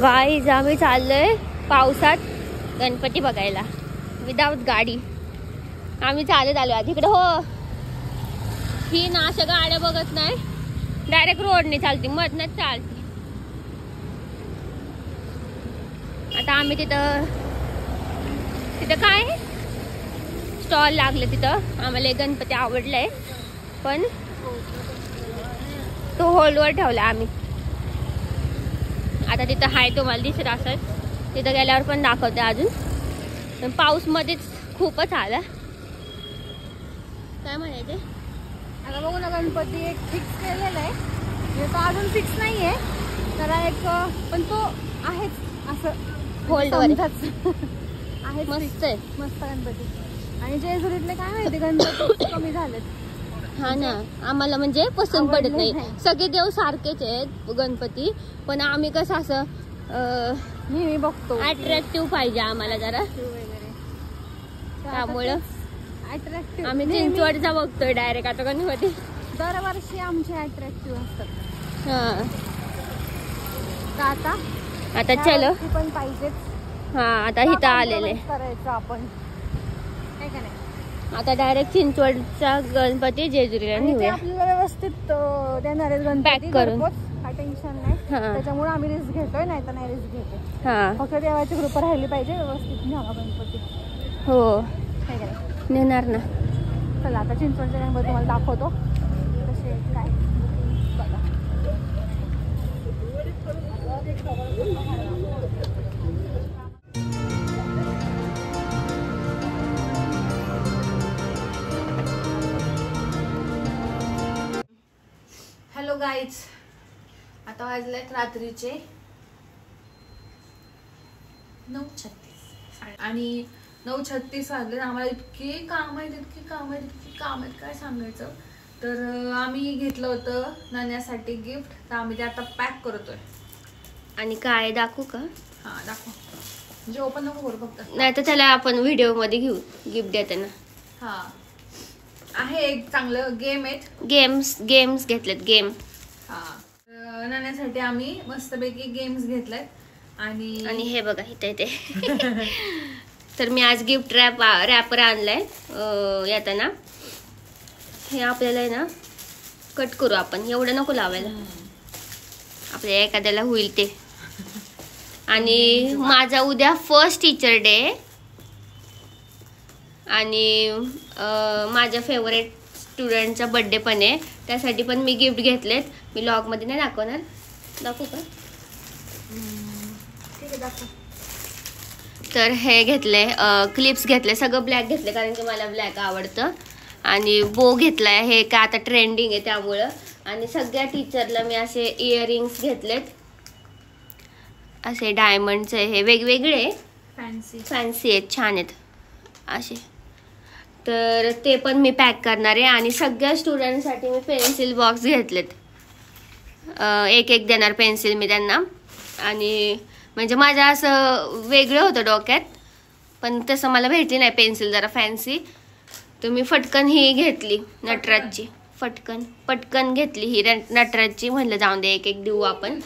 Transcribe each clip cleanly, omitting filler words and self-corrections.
Guys आम्ही चाललोय पावसात गणपती बघायला विदाउट गाडी. आम्ही चालत आलो आधी इकडे. हो ही ना अशा गाड्या बघत नाही, डायरेक्ट रोडने चालते, मधनच चालते. आता आम्ही तिथं काय स्टॉल लागले तिथं. आम्हाला एक गणपती आवडलाय पण तो होल्डवर ठेवला आम्ही. आता तिथं हाय तुम्हाला दिसत असेल, तिथं गेल्यावर पण दाखवते अजून. पण पाऊस मध्येच खूपच आला. काय म्हणायचे आता बघू ना, गणपती एक फिक्स केलेला आहे, म्हणजे तो अजून फिक्स नाहीये त्याला एक, पण तो आहेच असं होल्डवर आहे. मस्त आहे, मस्त गणपती. आणि जेजुरीतले काय माहिती गणपती कमी झालेत. हा ना, आम्हाला म्हणजे पसंत पडत नाही. सगळे देव सारखेच आहेत गणपती, पण आम्ही कसं असं नेहमी बघतो अट्रॅक्टिव्ह पाहिजे आम्हाला जरा, त्यामुळं अट्रॅक्टिव्ह आम्ही चिंचवडचा बघतोय डायरेक्ट आता गणपती. दरवर्षी आमचे अट्रॅक्टिव्ह असतात. हा तर आता चलो पण पाहिजेच. हा आता इथं आलेले करायचं आपण, काय का नाही. आता डायरेक्ट चिंचवडचा गणपती जेजुरीला नेऊया. आपल्याला व्यवस्थित देणार आहेत गणपती पॅक करून. काय टेन्शन नाही, त्याच्यामुळे आम्ही रिस्क घेतोय, नाही तर नाही रिस्क घेते. हा फक्त देवाची कृपा राहिली पाहिजे, व्यवस्थित न्यावा गणपती. हो काय का नाही, नेणार ना. चला आता चिंचवडचे गणपती तुम्हाला दाखवतो कसे काय बघा. हॅलो गाईज, आता वाजलेत रात्रीचे 9:36 आणि 9:36 वाजले. आम्हाला इतके काम आहेत काय सांगायचं. तर आम्ही घेतलं होतं नाण्यासाठी गिफ्ट, तर आम्ही ते आता पॅक करतोय. आणि काय दाखवू का? हा दाखव, म्हणजे ओपन नको करू फक्त, नाही तर त्याला आपण व्हिडिओ मध्ये घेऊ गिफ्ट देताना. हा आहे एक चांगलं गेम आहेत, गेम्स घेतलेत गेम. हा नाण्यासाठी आम्ही मस्तपैकी गेम्स घेतलेत. आणि हे बघा इथे तर मी आज गिफ्ट रॅपर आणलाय येताना. हे आपल्याला आहे ना कट करू आपण, एवढं नको लावायला, आपल्या एखाद्याला होईल ते. आणि माझा उद्या फर्स्ट टीचर डे आणि माझ्या फेवरेट स्टुडंटचा बर्थडे पण आहे, त्यासाठी पण मी गिफ्ट घेतलेत. मी व्लॉग मध्ये नाही दाखवणार, दाखवू का? ठीक आहे दाखव. तर हे घेतले, क्लिप्स घेतले, सगळं ब्लॅक घेतले कारण की मला ब्लॅक आवडतं. आणि बो घेतलाय, हे का आता ट्रेंडिंग आहे त्यामुळं. आणि सगळ्या टीचरला मी असे इयरिंग्स घेतलेत, असे डायमंडचे, हे वेगवेगळे फॅन्सी आहेत, छान आहेत असे. तर ते पण मी पॅक करणार आहे. आणि सगळ्या स्टुडंटसाठी मी पेन्सिल बॉक्स घेतलेत, एक देणार पेन्सिल मी त्यांना. आणि म्हणजे माझं असं वेगळं होतं डोक्यात, पण तसं मला भेटली नाही पेन्सिल जरा फॅन्सी. तर मी फटकन ही घेतली नटराजची, पटकन घेतली ही नटराजची. म्हणलं जाऊन दे एक देऊ आपण,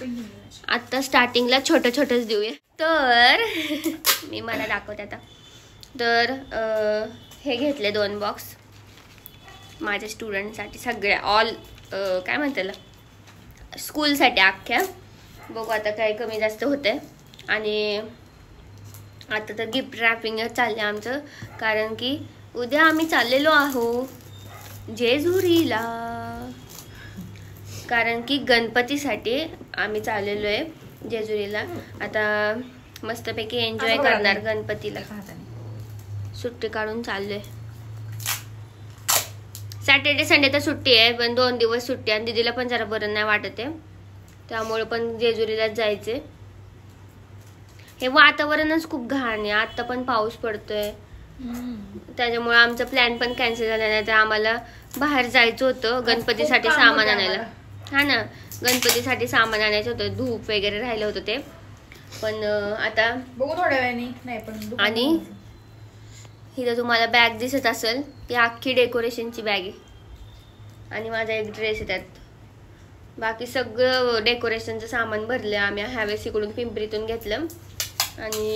आता स्टार्टिंगला छोटंच देऊया. तर मी मला दाखवते आता. तर हे घेतले 2 बॉक्स माझ्या स्टुडंटसाठी, सगळ्या ऑल काय म्हणतात स्कूलसाठी अख्ख्या. बघू आता काय कमी जास्त होते. आणि आता तर गिफ्ट रॅपिंगच चालले आमचं, कारण की उद्या आम्ही चाललेलो आहो जेजुरीला, कारण की गणपतीसाठी आम्ही चाललेलो आहे जेजुरीला. आता मस्तपैकी एन्जॉय करणार गणपतीला, सुट्टी काढून चाललोय. सॅटर्डे संडे तर सुट्टी आहे, पण 2 दिवस सुट्टी. आणि दीदीला पण जरा बरं नाही वाटत आहे, त्यामुळे पण जेजुरीलाच जायचे. हे वातावरणच खूप घाण आहे, आता पण पाऊस पडतोय, त्याच्यामुळे आमचा प्लॅन पण कॅन्सल झाला. नाही तर आम्हाला बाहेर जायचं होतं गणपतीसाठी सामान आणायला. हा ना, गणपतीसाठी सामान आणायचं होतं, धूप वगैरे राहिलं होतं ते. पण आता बघू थोड्या वेळाने. नाही पण आणि इथं तुम्हाला बॅग दिसत असेल, ती अख्खी डेकोरेशनची बॅग आहे. आणि माझा एक ड्रेस आहे त्यात, बाकी सगळं डेकोरेशनचं सामान भरलं आम्ही ह्यावेळेस इकडून पिंपरीतून घेतलं. आणि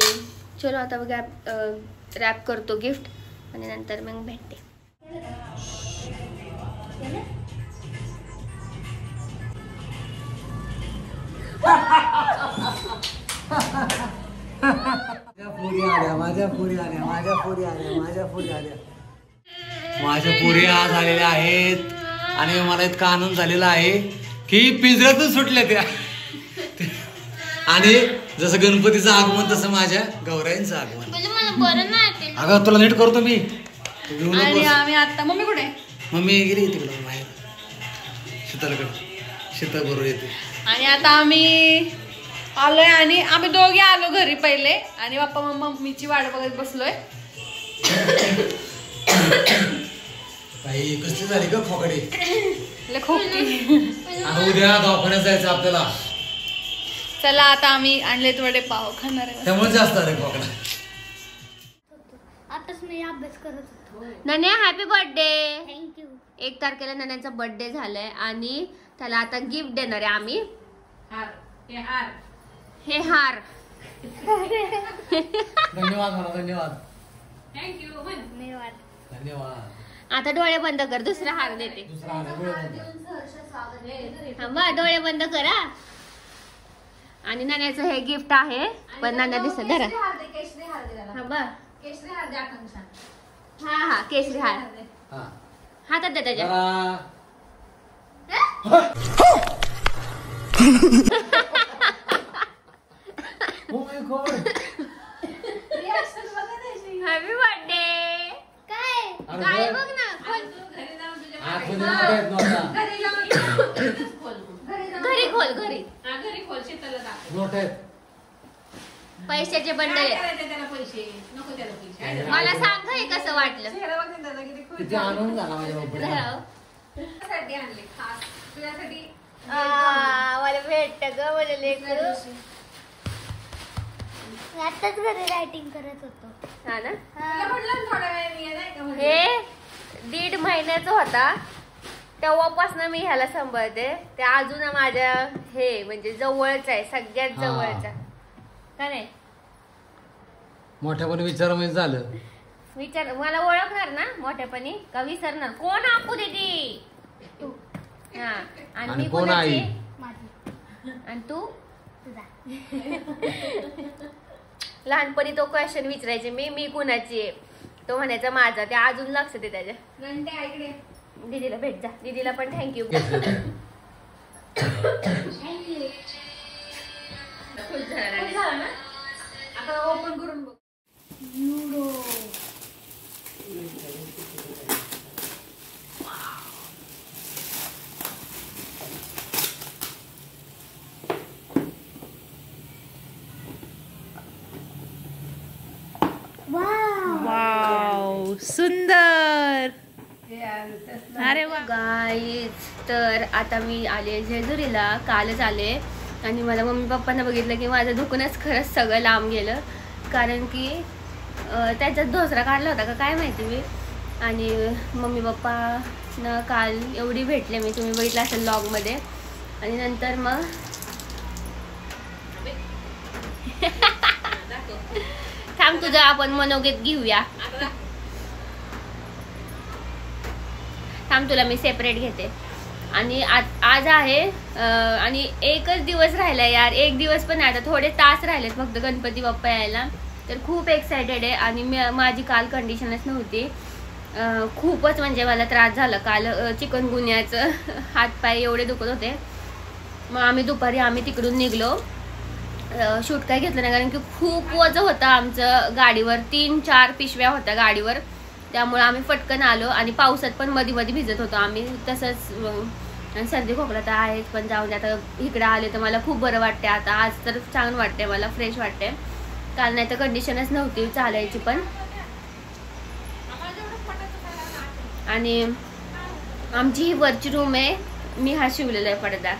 चलो आता बघा रॅप करतो गिफ्ट आणि नंतर मग भेटते. माझ्या पुरी आज आलेल्या आहेत आणि मला इतका आनंद झालेला आहे की पिंजऱ्यातून सुटल्या त्या. आणि जसं गणपतीचं आगमन तसं माझ्या गौराईंचं आगमन. अगं तुला नीट करतो मी. आणि आम्ही आता मम्मी कुठे? मम्मी गेली तिकडं बाहेर शीतलकडे. शीतल बरोबर येते. आणि आता आम्ही आलोय आणि आम्ही दोघे आलो घरी पहिले आणि बाप्पा मम्मीची वाट बघत बसलोय. काही कसली झाली ग फोकडे. खोकी उद्या दवाखान्यात जायचं आपल्याला. चला आता आम्ही आणलेत वडे पाव खाणार आहे. त्यामुळे जास्त आले फोकडा. आताच मी अभ्यास करत होतो. नन्या हॅपी बर्थडे. थँक्यू. 1 तारखेला नन्याचा बर्थडे झालाय आणि त्याला आता गिफ्ट देणार आहे आम्ही. हे हार. धन्यवाद मला. धन्यवाद. धन्यवाद. धन्यवाद. आता डोळे बंद कर दुसरा हार देते. थांबा डोळे बंद करा. आणि नाण्याचं हे गिफ्ट आहे पण नाण्या दिसत धरा. थांबा. हा केशरी हार हातात द्या त्याच्या. Happy birthday. काय बघ ना घरी खोल घरी पैशाचे बंडल. मला सांग हे कसं वाटलं. किती आनंद झाला माझ्या. मला भेटत ग मला लेकरू. आताच घरी रायटिंग करत होतो. हा ना. हे 1.5 महिन्याचा होता तेव्हापासून मी ह्याला सांभाळते. ते अजून माझ्या हे म्हणजे जवळच आहे सगळ्यात जवळचा का नाही. मोठ्यापणी विचार झालं. विचार मला ओळखणार ना मोठ्यापणी का विसरणार. कोण आपू दीदी. हा आणि मी कोण आई. आणि तू लहानपणी तो क्वेश्चन विचारायचे मी कुणाची आहे. तो म्हणायचा माझा. ते अजून लक्ष दे त्याच्या. दीदीला भेट जा. दीदीला पण थँक्यू. आता ओपन करून बघ. वाव सुंदर. अरे वा गाईज. तर आता मी आले जेजुरीला. कालच आले आणि मला मम्मी पप्पांना बघितलं की माझं दुखूनच खरंच सगळं लांब गेलं. कारण की त्याच्यात धोसरा काढला होता का काय माहिती मी. आणि मम्मी पप्पानं काल एवढी भेटले मी. तुम्ही बघितलं असेल व्लॉगमध्ये. आणि नंतर मग थांब तुझं आपण मनोगत घेऊया. थांब तुला मी सेपरेट घेते. आणि आज आहे आणि एकच दिवस राहिला यार. 1 दिवस पण नाही आता थोडे तास राहिलेत फक्त गणपती बाप्पा यायला. तर खूप एक्सायटेड आहे. आणि माझी काल कंडिशनच नव्हती. खूपच म्हणजे मला त्रास झाला काल. चिकनगुन्याचं हातपाय एवढे दुखत होते. मग आम्ही तिकडून निघलो. शूट काय घेतलं नाही कारण की खूप वजन होतं आमचं गाडीवर. 3-4 पिशव्या होत्या गाडीवर. त्यामुळे आम्ही पटकन आलो. आणि पावसात पण मध्ये मध्ये भिजत होतो आम्ही. तसंच सर्दी खोकला तर आहेच पण जाऊन दे. आता इकडे आले तर मला खूप बरं वाटते. आता आज तर चांगलं वाटते मला. फ्रेश वाटते. काल नाही तर कंडिशनच नव्हती चालायची पण. आणि आमची ही वरची रूम आहे. मी हा शिवलेला आहे पडदा.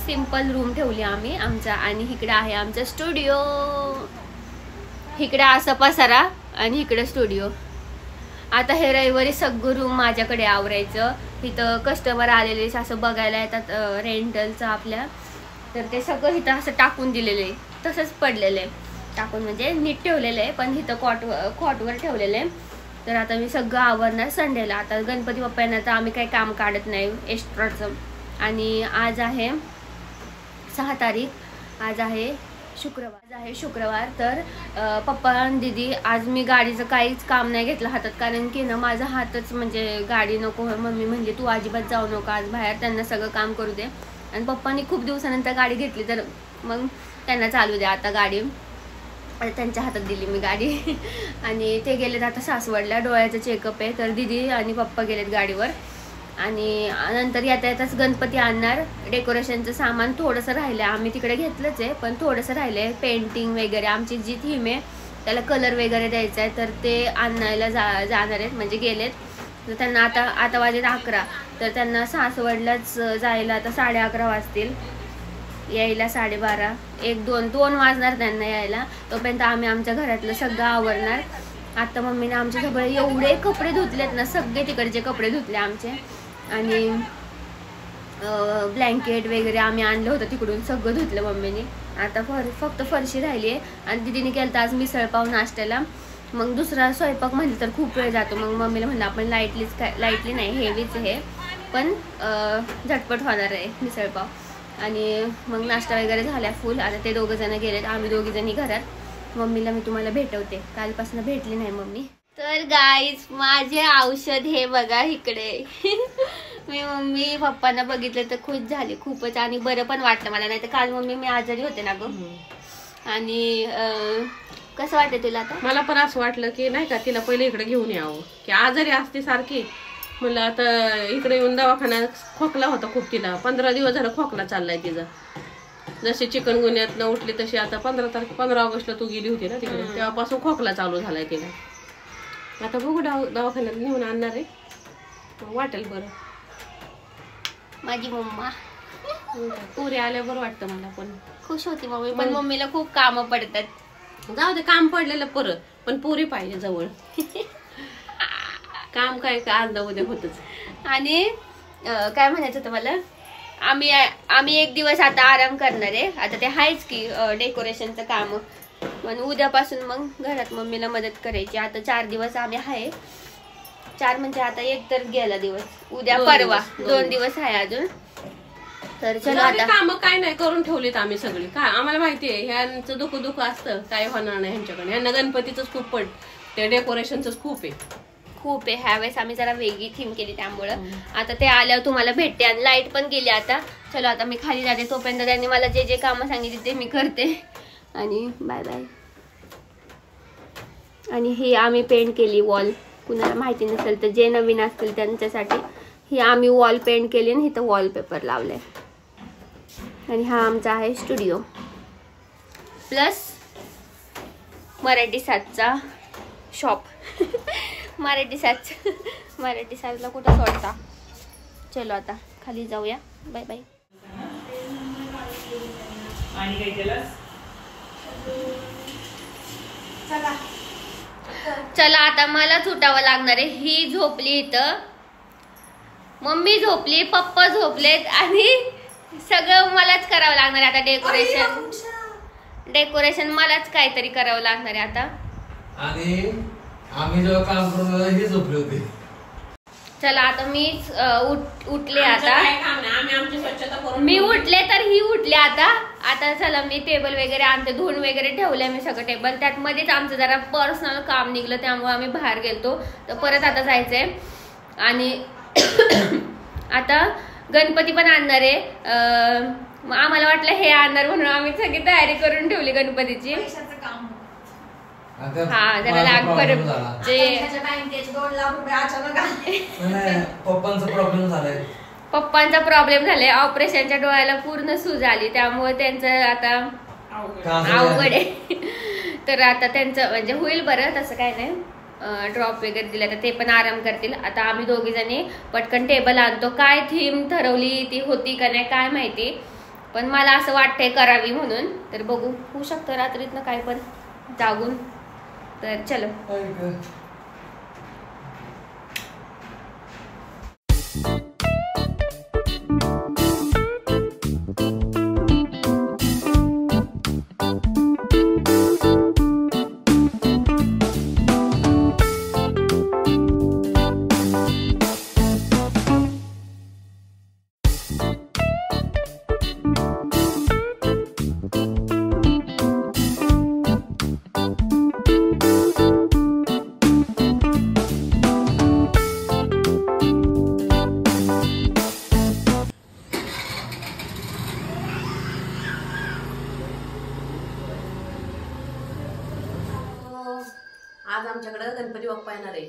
सिंपल रूम ठेवली आम्ही आमचा. आणि इकडे आहे आमचा स्टुडिओ. इकडे असा पसारा आणि इकडे स्टुडिओ. आता हे रविवारी सगळं रूम माझ्याकडे आवरायचं. इथं कस्टमर आलेले असं बघायला येतात रेंटलचं आपल्या, तर ते सगळं इथं असं टाकून दिलेलं आहे, तसंच पडलेलं आहे, टाकून म्हणजे नीट ठेवलेलं आहे, पण इथं कॉटवर ठेवलेलं आहे. तर आता मी सगळं आवरणार संडेला. आता गणपती बाप्पांना तर आम्ही काही काम काढत नाही एक्स्ट्राचं. आणि आज आहे 6 तारीख, आज आहे शुक्रवार. तर पप्पा आणि दीदी, आज मी गाडीचं काहीच काम नाही घेतलं हातात, कारण की ना माझा हातच म्हणजे गाडी नको. मम्मी म्हणजे तू अजिबात जाऊ नको आज बाहेर, त्यांना सगळं काम करू दे. आणि पप्पांनी खूप दिवसानंतर गाडी घेतली, तर मग त्यांना चालू द्या आता गाडी. त्यांच्या हातात दिली मी गाडी. आणि ते गेलेत आता सासवडला, डोळ्याचं चेकअप आहे. तर दीदी आणि पप्पा गेलेत गाडीवर. आणि नंतर येताच गणपती आणणार. डेकोरेशनचं सामान थोडंसं राहिलं आहे, आम्ही तिकडे घेतलंच आहे, पण थोडंसं राहिलं आहे. पेंटिंग वगैरे आमची जी थीम आहे त्याला कलर वगैरे द्यायचा आहे, तर ते आणायला जाणार आहेत, म्हणजे गेलेत. तर त्यांना आता वाजले 11, तर त्यांना सासवडलाच जायला आता 11:30 वाजतील, यायला 12:30, 1-2 वाजणार त्यांना यायला. तोपर्यंत आम्ही आमच्या घरातलं सगळं आवरणार. आता मम्मीने आमचे सगळे एवढे कपडे धुतलेत ना, सगळे तिकडचे कपडे धुतले आमचे. आणि ब्लँकेट वगैरे आम्ही आणलं होतं तिकडून, सगळं धुतलं मम्मीने. आता फक्त फरशी राहिली आहे. आणि दीदीने केलं तर आज मिसळपाव नाश्त्याला. मग दुसरा स्वयंपाक म्हणलं तर खूप वेळ जातो, मग मम्मीला म्हणलं आपण लाईटली नाही, हेवीच हे, पण झटपट होणार आहे मिसळपाव. आणि मग नाश्ता वगैरे झाला फुल. आता ते दोघंजणं गेलेत, आम्ही दोघीजणी घरात. मम्मीला मी तुम्हाला भेटवते, कालपासून भेटली नाही मम्मी. तर गाईज, माझे औषध हे बघा इकडे. मी मम्मी पप्पांना बघितलं तर खुश झाली खूपच, आणि बरं पण वाटलं मला. नाही तर काल मम्मी मी आजारी होते ना गं. आणि कसं वाटतं तुला आता? मला पण असं वाटलं की नाही का, तिला पहिले इकडे घेऊन यावं, की आजारी असते सारखी. म्हणलं आता इकडे येऊन दवाखान्यात, खोकला होता खूप तिला, 15 दिवस झाला खोकला चाललाय तिचा. जशी चिकनगुन्यात न उठली तशी आता 15 ऑगस्टला तू गेली होती ना तिकडे, तेव्हापासून खोकला चालू झालाय तिला. आता बघू दवाखान्यात नेऊन आणणार आहे, वाटेल बरं. माझी मम्मा पुरी आल्या बरं वाटतं मला, पण खुश होती मम्मी. पण मम्मीला खूप कामं पडतात. जाऊ दे, काम पडलेलं परत, पण पुरी पाहिजे जवळ. काम काय आज न उद्या होतच. आणि काय म्हणायचं होतं मला, आम्ही 1 दिवस आता आराम करणार आहे. आता ते आहेच की डेकोरेशनचं काम, पण उद्यापासून मग घरात मम्मीला मदत करायची. आता 4 दिवस आम्ही आहे, 4 म्हणजे आता 1 तर गेला दिवस, उद्या परवा 2 दिवस आहे अजून. तर चलो आता काम काय नाही करून ठेवलीत आम्ही सगळी. काय आम्हाला माहितीये ह्यांचं दुःख असतं, काय होणार नाही ह्यांच्याकडे. ह्यांना गणपतीच खूप पड, ते डेकोरेशनच खूप आहे. ह्यावेळेस आम्ही जरा वेगळी थीम केली, त्यामुळं आता ते आल्यावर तुम्हाला भेटते. आणि लाईट पण गेली आता. चलो आता मी खाली जाते, तोपर्यंत त्यांनी मला जे कामं सांगितली ते मी करते. आणि बाय बाय. आणि ही आम्ही पेंट केली वॉल, कुणाला माहिती नसेल तर, जे नवीन असतील त्यांच्यासाठी. ही आम्ही वॉल पेंट केली आणि इथं वॉलपेपर लावले. आणि हा आमचा आहे स्टुडिओ, प्लस मराठी साजचा शॉप. मराठी साजला कुठं सोडता. चलो आता खाली जाऊया. Bye bye. चला आता मलाच उठावं लागणार आहे. ही झोपली इथं, मम्मी झोपली, पप्पा झोपलेत, आणि सगळं मलाच करावं लागणार आहे आता. डेकोरेशन मलाच काहीतरी करावं लागणार आहे आता. आणि आम्ही जेव्हा काम करून हे झोपले होते. चला आता मीच उठले आता. मी उठले तर ही उठले आता. चला मी टेबल वगैरे आणते, धुवून वगैरे ठेवले मी सगळं टेबल. त्यात मध्येच आमचं जरा पर्सनल काम निघलं, त्यामुळे आम्ही बाहेर गेलतो. तर परत आता जायचंय. आणि आता गणपती पण आणणार आहे. आम्हाला वाटलं हे आणणार म्हणून आम्ही सगळी तयारी करून ठेवली गणपतीची. हा जरा लागभर पप्पांचा प्रॉब्लेम झालाय. ऑपरेशनच्या डोळ्याला पूर्ण सूज आली, त्यामुळे त्यांचं आता अवघड आहे. तर आता त्यांचं म्हणजे होईल बरं, तसं काय नाही. ड्रॉप वगैरे दिला तर ते पण आराम करतील. आता आम्ही दोघी जणी पटकन टेबल आणतो. काय थीम ठरवली ती होती का नाही काय माहिती, पण मला असं वाटतंय करावी म्हणून. तर बघू, होऊ शकतं रात्रीतनं काय पण जागून. तर चलो. आज आमच्याकडे गणपती बाप्पा येणार आहे.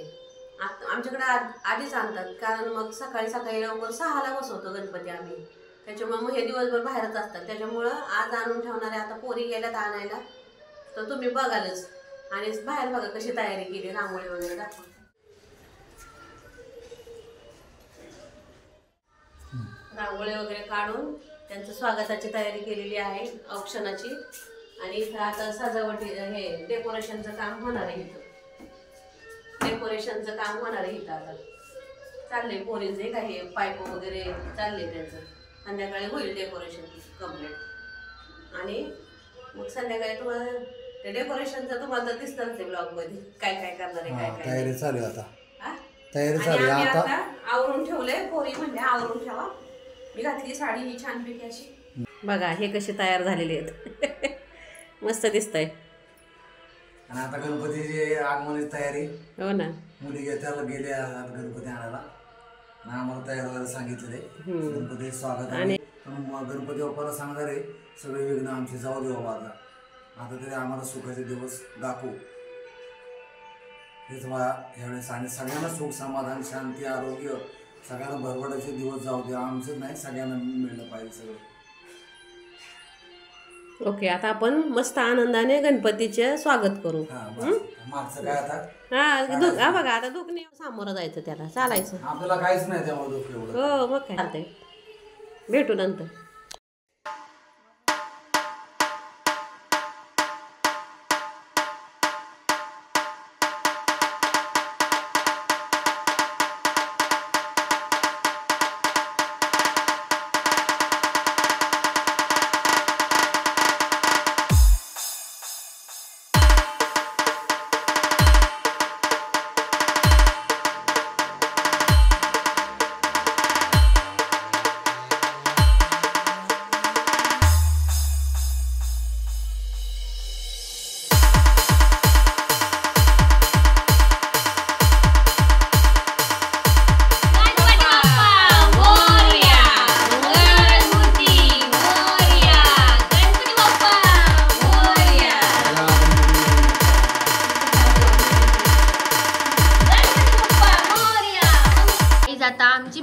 आमच्याकडे आधीच आणतात, कारण मग सकाळी सकाळी लवकर 6ला बसवतो गणपती आम्ही. त्याच्यामुळे मग हे दिवसभर बाहेरच असतात. त्याच्यामुळं आज आणून ठेवणार आहे. आता पोरी गेल्यात आणायला, तर तुम्ही बघालच. आणि बाहेर बघा कशी तयारी केली, रांगोळी वगैरे दाखवा. रांगोळी वगैरे काढून त्यांचं स्वागताची तयारी केलेली आहे, औक्षणाची. आणि इथं आता सजावटी हे डेकोरेशनचं काम होणार आहे. इथं डेकोरेशनचं काम होणार आहे. इथं आता चाललंय पोरींचे काही पाईप वगैरे चालले त्यांचं. संध्याकाळी होईल डेकोरेशन कम्प्लीट. आणि मग संध्याकाळी तुम्हाला ते डेकोरेशनचं तुम्हाला तर दिसतंच आहे ब्लॉग मध्ये काय काय करणार आहे, काय काय तयारी चालू आहे आता. तयारी चालू आहे आता. आवरून ठेवलंय. पोरी म्हणजे आवरून ठेवा. मी घातली साडी ही छानपैकी अशी. बघा हे कसे तयार झालेले आहेत. मस्त दिसतंय. आणि आता गणपतीची आगमनाची तयारी. हो ना. मुली त्याला गेले गणपती आणायला. आम्हाला तयार व्हायला सांगितले. गणपती स्वागत आणि गणपती बाप्पाला सांगणार आहे सगळे विघ्न आमचे जाऊ दे बाबा. आता तरी आम्हाला सुखाचे दिवस दाखवू हेच मला ह्यावेळेस. आणि सगळ्यांना सुख समाधान शांती आरोग्य सगळ्यांना भरभराचे दिवस जाऊ दे. आमचं नाही सगळ्यांना मिळलं पाहिजे सगळं. ओके, आता आपण मस्त आनंदाने गणपतीचे स्वागत करू. मागचं काय आता हा बघा आता दुखणे सामोरं जायचं, त्याला चालायचं. आपल्याला काहीच नाही त्यामुळे दुःख एवढं. हो मग काय चालतंय. भेटू नंतर.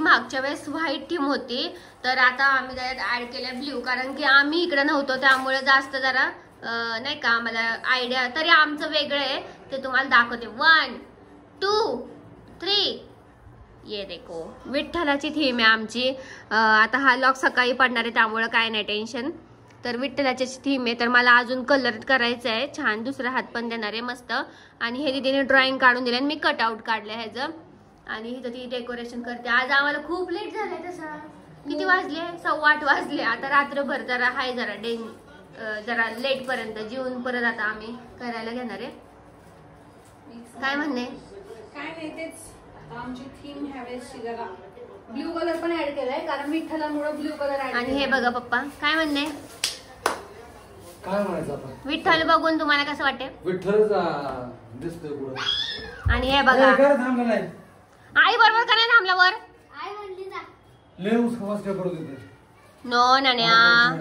मागच्या वेळेस व्हाईट थीम होती, तर आता आम्ही त्यात ऍड केल्या ब्ल्यू, कारण की आम्ही इकडे नव्हतो त्यामुळे जास्त जरा नाही का आम्हाला आयडिया. तरी आमचं वेगळं आहे ते तुम्हाला दाखवते. 1 2 3 ये देखो. विठ्ठलाची थीम आहे आमची. आता हा लॉक सकाळी पडणार आहे त्यामुळे काय नाही टेन्शन. तर विठ्ठलाची थीम आहे. तर मला अजून कलर करायचं आहे छान. दुसरा हात पण देणार आहे मस्त. आणि हे दीदीने ड्रॉइंग काढून दिले आणि मी कटआउट काढले ह्याचं. आणि इथं ती डेकोरेशन करते. आज आम्हाला खूप लेट झालंय. तसा किती वाजले? 7:15 वाजले. आता रात्रभर जरा हाय जरा लेट पर्यंत जेवून परत आता आम्ही करायला घेणार आहे. काय म्हणणे? काय नाही तेच आमची थीम ह्यावेळेस जरा ब्ल्यू कलर पण ऍड केलाय, कारण विठ्ठलामुळे ब्ल्यू कलर ऍड. आणि हे बघा पप्पा काय म्हणणे? काय म्हणायचं आपण? विठ्ठल बघून तुम्हाला कसं वाटते? विठ्ठलच दिसतोय पुढे. आणि हे बघा थांबलं नाही. आई बरोबर का नाही थांबला वर? आई म्हणली जा. लय उसकवास काय करू देते. नो नाण्या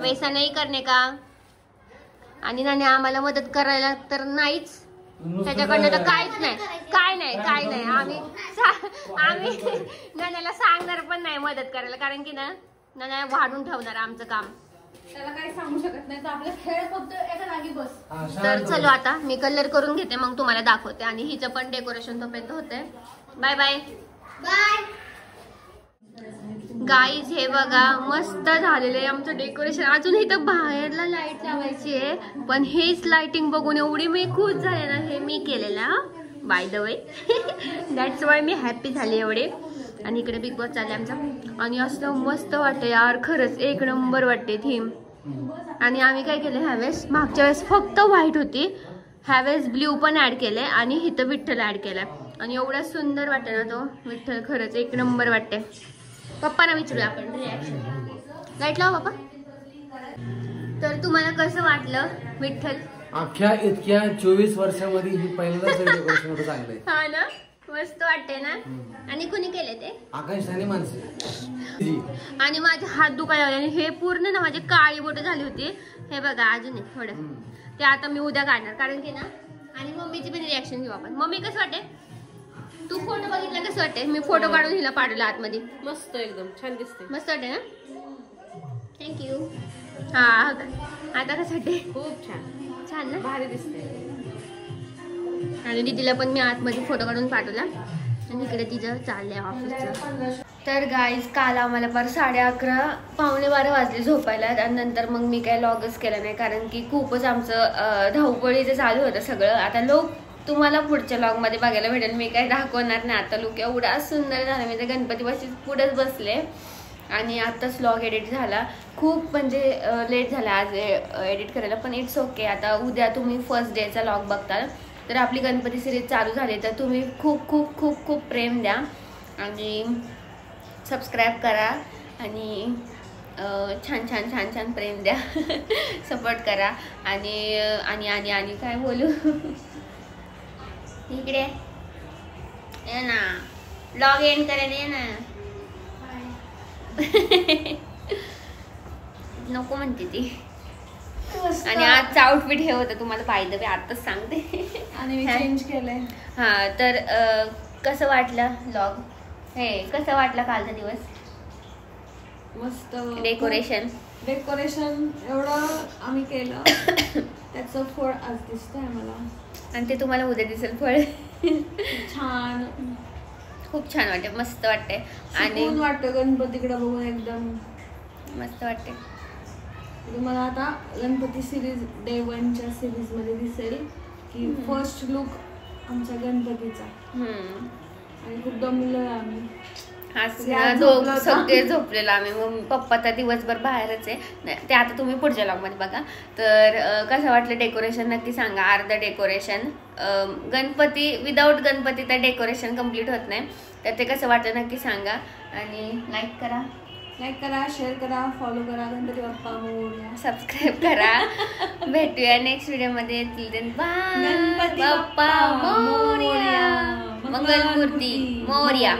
वैसा नाही करणे का. आणि नाण्या आम्हाला मदत करायला तर नाहीच, त्याच्याकडनं तर काहीच नाही. काय नाही आम्ही नाण्याला सांगणार पण नाही मदत करायला, कारण की ना नाण्या वाढून ठेवणार आमचं काम. त्याला काही सांगू शकत नाही. तर आपला खेळ फक्त एका जागी बस. तर चलो आता मी कलर करून घेते मग तुम्हाला दाखवते. आणि हिचं पण डेकोरेशन तोपर्यंत होतंय. Bye bye bye guys. हे बघा मस्त झालेलं आहे आमचं डेकोरेशन. अजून इथं बाहेरला लाईट लावायची आहे, पण हेच लाइटिंग बघून एवढी मी खुश झाले ना. हे मी केलेलं by the way. That's why me happy झाले एवढे. आणि इकडे बिग बॉस चालले आमचा. आणि असं मस्त वाटतं यार, खरंच एक नंबर वाटते थीम. आणि आम्ही काय केलं ह्यावेळेस, मागच्या वेळेस फक्त व्हाईट होती, ह्यावेळेस ब्ल्यू पण ऍड केलंय आणि इथं विठ्ठल ऍड केलाय. आणि एवढा सुंदर वाटतं ना तो विठ्ठल, खरंच एक नंबर वाटते. पप्पांना विचारूया आपण रिॲक्शन. लाईट लावा पप्पा. तर तुम्हाला कसं वाटलं विठ्ठल? अख्ख्या इतक्या 24 वर्षामध्ये ही पहिल्यांदाच डेकोरेशन होतं चांगलंय. हा ना, मस्त वाटते ना. आणि कुणी केले ते? आकाशवाणी माणसे. आणि माझे हात दुखायला लागले आणि हे पूर्ण ना माझी काळी बोट झाली होती. हे बघा अजून एक थोडं, ते आता मी उद्या काढणार, कारण की ना आणि मम्मीची पण रिॲक्शन घेऊ आपण. मम्मी कसं वाटते? तू फोटो बघितला कसं वाटते? मी फोटो काढून हिला पाठवला आतमध्ये. मस्त एकदम छान दिसते. मस्त वाटते ना? थँक्यू. हा आता कसं वाटते? खूप छान. छान ना? भारी दिसते. आणि दीदीला पण मी आतमध्ये फोटो काढून पाठवला. आणि इकडे तिचं चाललंय ऑफिसचं. तर गाईज काल आम्हाला पर 11:30 पावणे 12 वाजले झोपायला. आणि नंतर मग मी काय लॉगच केला नाही, कारण की खूपच आमचं धावपळीचं चालू होतं सगळं. आता लोक तुम्हाला पुढच्या लॉगमध्ये बघायला भेटेल, मी काय दाखवणार नाही. आता लोक एवढा सुंदर झाला, मी तर गणपती पुढेच बसले आणि आत्ताच लॉग एडिट झाला. खूप म्हणजे लेट झाला आज एडिट करायला, पण इट्स ओके. आता उद्या तुम्ही फर्स्ट डेचा लॉग बघताल. तर आपली गणपती सिरीज चालू झाली, तर तुम्ही खूप खूप खूप खूप प्रेम द्या आणि सबस्क्राईब करा आणि छान छान छान छान प्रेम द्या. सपोर्ट करा आणि आणि आणि आणि काय बोलू. इकडे ये ना, ब्लॉग एंड करायला ये ना. नको म्हणते ती. आणि आजचं आउटफिट हे होतं, तुम्हाला पाहिलं मी आताच सांगते. आणि मी चेंज केलंय. हा तर कसं वाटलं ब्लॉग? हे कसं वाटलं कालचा दिवस? मस्त डेकोरेशन एवढं आम्ही केलं, त्याचं फळ आज दिसतंय आम्हाला. आणि ते तुम्हाला उद्या दिसेल फळ. छान, खूप छान वाटते, मस्त वाटते. आणि वाटतं गणपतीकडे बघून एकदम मस्त वाटते. तुम्हाला आता गणपती सिरीज डे 1च्या सिरीज मध्ये दिसेल की फर्स्ट लुक आमच्या गणपतीचा. आणि खूप दमलोय आम्ही. सगळे झोपलेलो आम्ही. मग पप्पा तर दिवसभर बाहेरच आहे. ते आता तुम्ही पुढच्या लॉगमध्ये बघा. तर कसं वाटलं डेकोरेशन नक्की सांगा. अर्ध डेकोरेशन गणपती, विदाऊट गणपती तर डेकोरेशन कम्प्लीट होत नाही. तर ते कसं वाटलं नक्की सांगा. आणि लाईक करा, शेअर करा, फॉलो करा. गणपती बाप्पा मोरया. सबस्क्राईब करा. भेटूया नेक्स्ट व्हिडिओमध्ये. बाय. गणपती बाप्पा मोरया. मंगलमूर्ती मोरया.